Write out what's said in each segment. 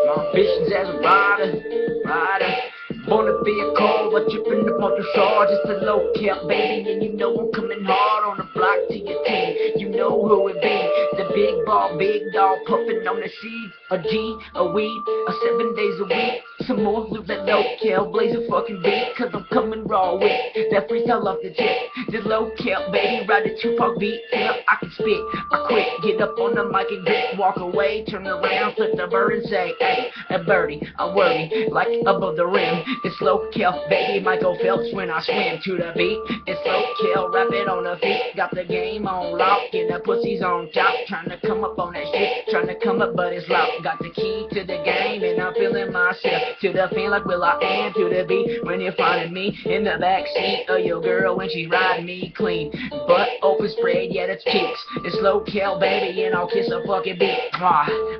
My ambitions as a rider. Born to be a call, but tripping up on the shore. Just a low cap baby, and you know I'm coming hard on the block to your team. You know who it be, the big ball, big dog, puffing on the seeds. A G, a weed, a 7 days a week. Some more loot that low cal, blaze a fucking beat, cause I'm coming raw with that freestyle off the jet. This low cal baby, ride the Tupac beat, till I can spit. I quit, get up on the mic and grit, walk away, turn around, flip the bird and say, hey, a birdie, I worry, like above the rim. It's low cal, baby, Michael Phelps when I swim to the beat. It's low cal, rap it on the feet, got the game on lock, and the pussy's on top, trying to come up on that shit, trying to come up but it's locked. Got the key to the game and I'm feeling myself, to the fan like Will I Am, to the beat when you're finding me in the backseat of your girl when she's riding me clean. Butt open spread, yeah that's cheeks. It's low cal baby and I'll kiss a fucking beat.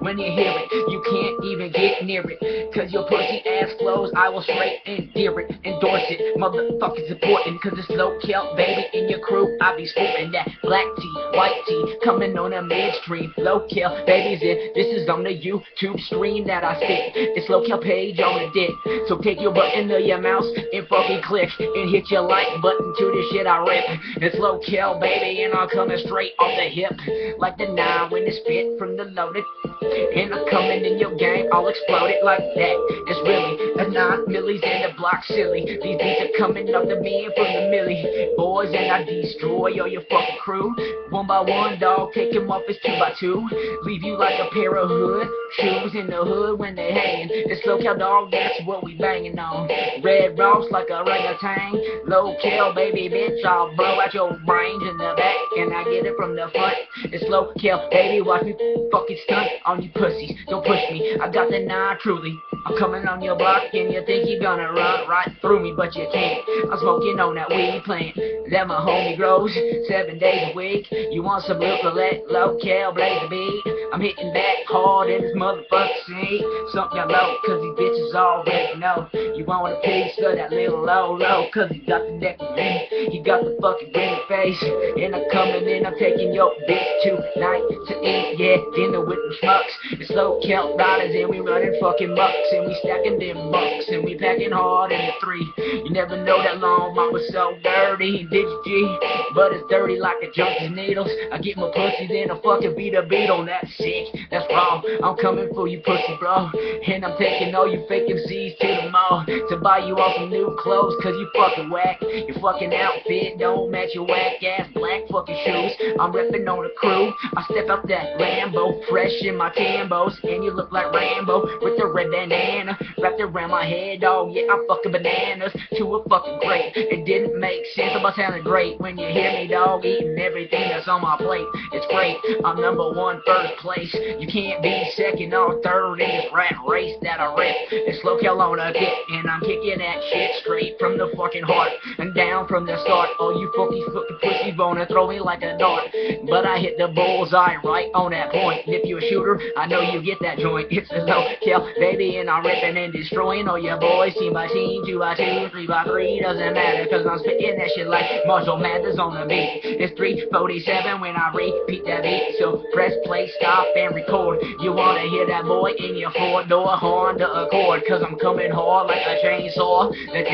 When you hear it, you can't even get near it, cause your pussy ass flows, I will straight endear it, endorse it, motherfuckers important, cause it's low cal baby in your crew. I be sporting that black tee, white tee, coming on a midstream. Low cal baby's in, this is on the YouTube stream that I spit. It's low cal page on the dick, so take your butt into your mouse and fucking click and hit your like button to the shit I rip. It's low cal baby and I'm coming straight off the hip, like the 9 when it's spit from the loaded. And I'm coming in your game, I'll explode it like that. It's really a 9 millies and the block silly. These beats are coming up to me and from the millie boys, and I destroy all your fucking crew. One by one, dog, take him off his 2 by 2. Leave you like a pair of hood shoes in the hood when they hanging. It's low cal dog, that's what we banging on. Red Ross like a orangutan. Low cal baby bitch, I'll blow out your brains in the back and I get it from the front. It's low cal baby, watch me fucking stunt on you pussies. Don't push me, I got the 9 truly. I'm coming on your block and you think you're gonna run right through me, but you can't. I'm smoking on that weed plant that my homie grows 7 days a week. You want some let low cal blaze the beat. I'm hitting back hard in this motherfucking seat. Something got low, cause these bitches already know. You want a piece of that little low, cause he got the neck green. He got the fucking green face. And I'm coming in, I'm taking your bitch tonight to eat, yeah, dinner with them schmucks. It's low cal riders and we running fucking mucks, and we stacking them bucks, and we packing hard in the 3. You never know that long mom was so dirty, did you G? But it's dirty like a junkie needles. I get my pussy, then I fucking beat a beat on that sick. That's wrong, I'm coming for you pussy bro, and I'm taking all you fake MCs to the mall to buy you all some new clothes, cause you fucking whack. Your fucking outfit don't match your whack ass black fucking shoes. I'm reppin' on the crew, I step up that Lambo, fresh in my Cambos, and you look like Rambo with the red bandana wrapped around my head, dog. Yeah, I'm fucking bananas to a fucking grate. It didn't make sense, but sounded great when you hear me, dog, eating everything that's on my plate. It's great, I'm number 1 first place. You can't be second or third in this rat race that I rip. It's low cal on a kick, and I'm kicking that shit straight from the fucking heart and down from the start. Oh, you fucking pussy wanna throw me like a dart, but I hit the bullseye right on that point. If you a shooter, I know you get that joint. It's a low cal baby, and I'm ripping and destroying all your boys. Team by team, 2 by 2, 3 by 3, doesn't matter, cause I'm spitting that shit like Marshall Mathers on the beat. It's 3:47 when I repeat that beat, so press play, stop, and record. You wanna hear that boy in your 4-door Honda Accord, cause I'm coming hard like a chainsaw. The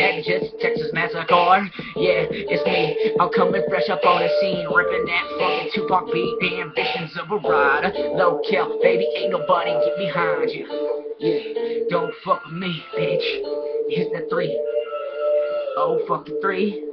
Texas Massacre. Yeah, it's me. I'm coming fresh up on the scene, ripping that fucking Tupac beat. The ambitions of a rider. Low cal, baby, ain't nobody get behind you. Yeah, don't fuck with me, bitch. Hit that 3. Oh, fuck the 3.